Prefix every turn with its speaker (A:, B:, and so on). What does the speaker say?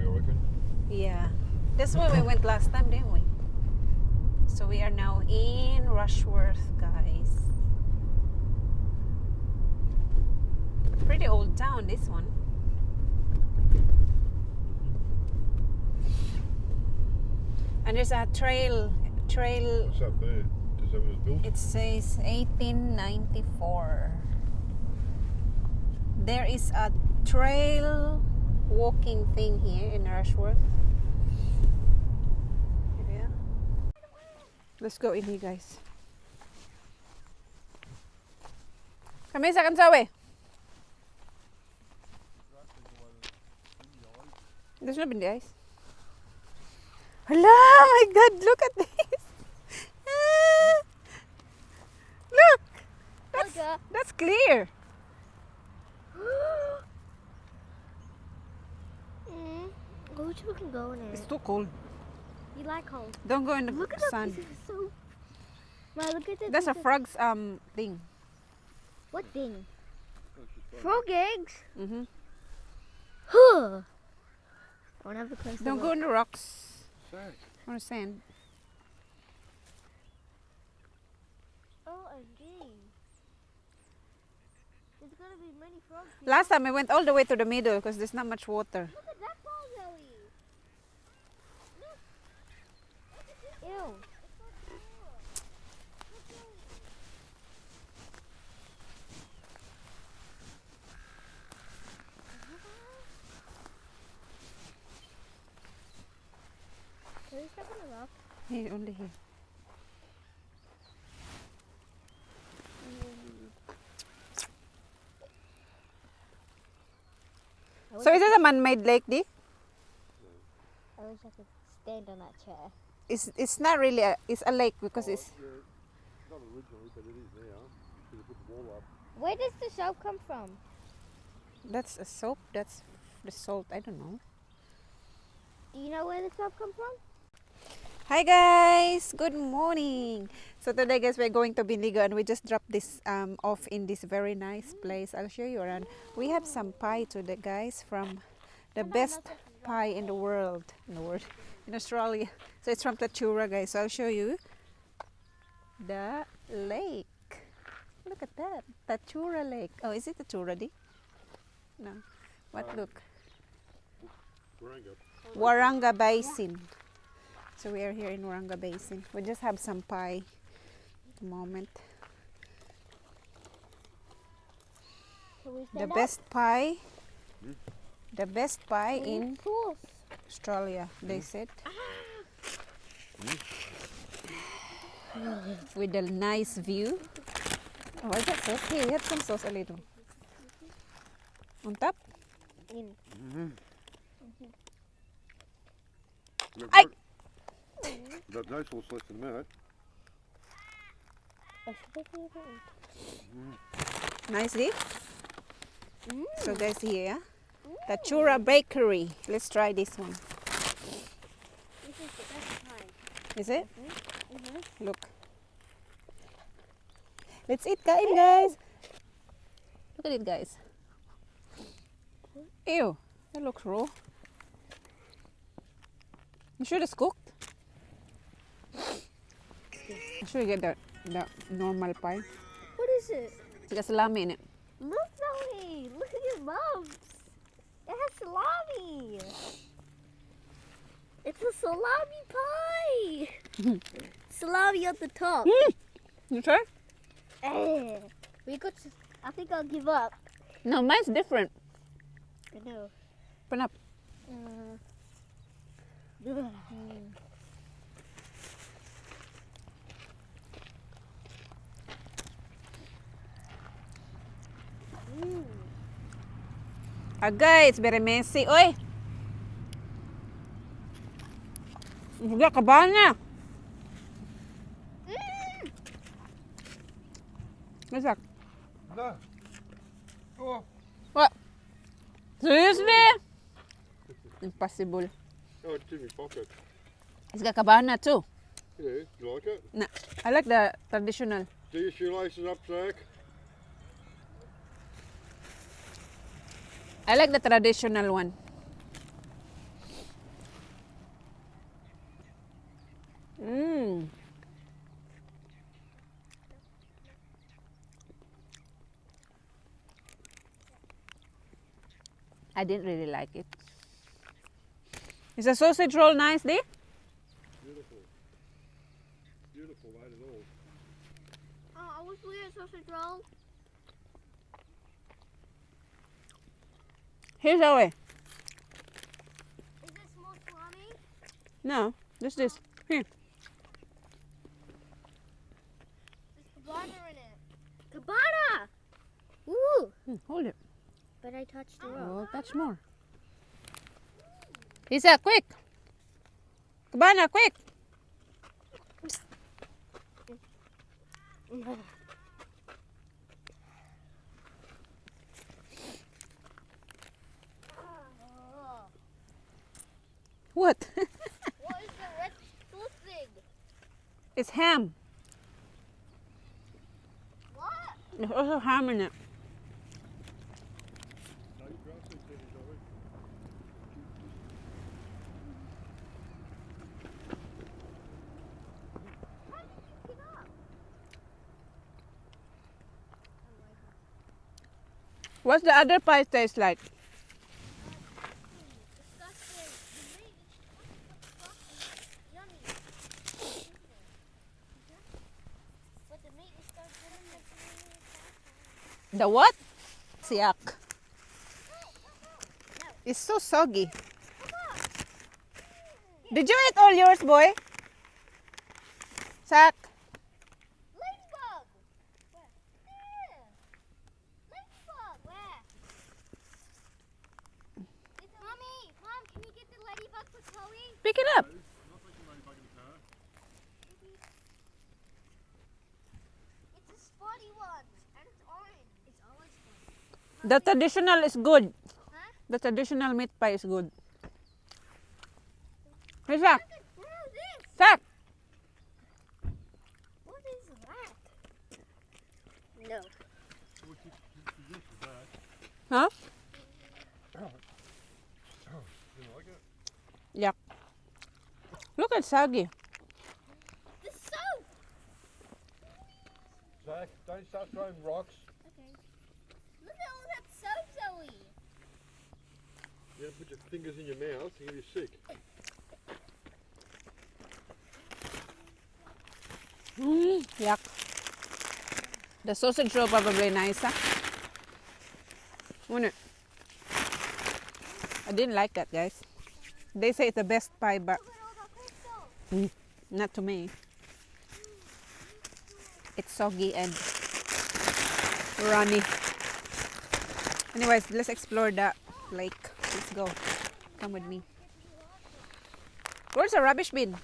A: I reckon.
B: Yeah. That's where we went last time, didn't we? So we are now in Rushworth, guys. Pretty old town, this one. And there's a trail.
A: What's up there? Does that was built?
B: It says 1894. There is a trail walking thing here in Rushworth. Yeah. Let's go in here, guys. Kami sa kansawe. There's no been the ice. Hello, my God, look at this. Look, that's clear.
C: I wish we can go in
B: It's
C: it.
B: too cold.
C: You like cold?
B: Don't go in the
C: Look at
B: sun.
C: this. Is so. Ma, look at this.
B: That's a frog's thing.
C: What thing? Frog eggs.
B: Mm-hmm.
C: Huh. I want to have a closer
B: Don't
C: look.
B: go in the rocks
A: Sack.
B: or the sand.
C: OMG. There's gonna be many frogs here.
B: Last time I went all the way to the middle because there's not much water.
C: Look at that ball jelly. Look. Ew. Can we step on the rock?
B: Here, only here. So is it a man-made lake, Di?
C: I wish I could stand on that chair.
B: It's not really it's a lake because it's
A: Not originally, but it is now. Because they put the wall up.
C: Where does the soap come from?
B: that's a soap. That's the salt. I don't know.
C: Do you know where the soap comes from?
B: Hi guys, good morning. So today, guys, we're going to Bindigo and we just dropped this off in this very nice place. I'll show you around. We have some pie today, guys, from the best pie in the world, in Australia. So it's from Tatura, guys. So I'll show you the lake. Look at that, Tatura Lake. Oh, is it Tatura, Di? No. What? Look,
A: Waranga.
B: Waranga Basin. So we are here in Waranga Basin. We just have some pie at the moment.
C: Can we
B: The
C: stand up?
B: best pie. The best pie
C: We
B: in
C: need tools.
B: Australia, they said. With a nice view. Oh, I got sauce. Here, we have some sauce a little. On top.
C: In.
B: Ay!
A: We've got no sauce left in that.
B: Nicely. So guys, here, Tatura Bakery. Let's try this one.
C: This is the best kind.
B: Is it? Look. Let's eat, guys. Look at it, guys. Ew, that looks raw. You sure it's cooked? I should get the normal pie.
C: What is it?
B: It's got salami in it.
C: Look, Zoe. Look at your bumps. It has salami. It's a salami pie. Salami at the top.
B: You try?
C: We could. I think I'll give up.
B: No, mine's different.
C: I know.
B: Open up. Agay, it's very messy. Oy! Hindi ka ba na? What's that?
A: No. Oh.
B: What? Seriously? Impossible.
A: Oh, it's in my pocket.
B: It's got cabana too.
A: Yeah, you like it?
B: Nah, I like the traditional.
A: Do your shoelaces up, Zach?
B: I like the traditional one. I didn't really like it. Is the sausage roll nice, Dee?
A: Beautiful. Beautiful, right at all.
C: Oh, I was weird sausage roll.
B: Here's our way.
C: Is this more salami?
B: No, just this. Here.
C: There's cabana in it. Cabana! Ooh!
B: Hold it.
C: But I touched the roll.
B: Oh, touch more. Isa, quick! Cabana, quick! What?
C: What is the red sauce thing?
B: It's ham.
C: What?
B: There's also ham in it.
A: No, you grass these things already.
C: How did you pick it up?
B: What's the other pie taste like?
C: Disgusting. The meat is yummy. But the meat is so good.
B: The what? Yuck. It's so soggy. Did you eat all yours, boy? Zach?
C: Ladybug! Where? There! Ladybug! Where? Mommy! Mom, can you get the ladybug for Chloe?
B: Pick it up.
A: I'm not taking ladybug in the car.
C: It's a spotty one. And it's orange. It's always spotty.
B: The traditional is good.
C: Huh?
B: The traditional meat pie is good. Hey, Zach.
C: What is this?
B: Zach.
C: What is that? No.
A: What's this is that?
B: Huh?
A: You like it?
B: Yuck. Look at soggy.
C: The soap!
A: Zach, don't start throwing rocks.
C: Okay. Look at all that soap, Zoe.
A: You're going to put your fingers in your mouth and you'll be sick.
B: Yuck. The sausage roll probably nice, huh? Wouldn't it? I didn't like that, guys. They say it's the best pie, but
C: Look at all the crystals.
B: not to me. It's soggy and runny. Anyways, let's explore the lake. Let's go. Come with me. Where's the rubbish bin?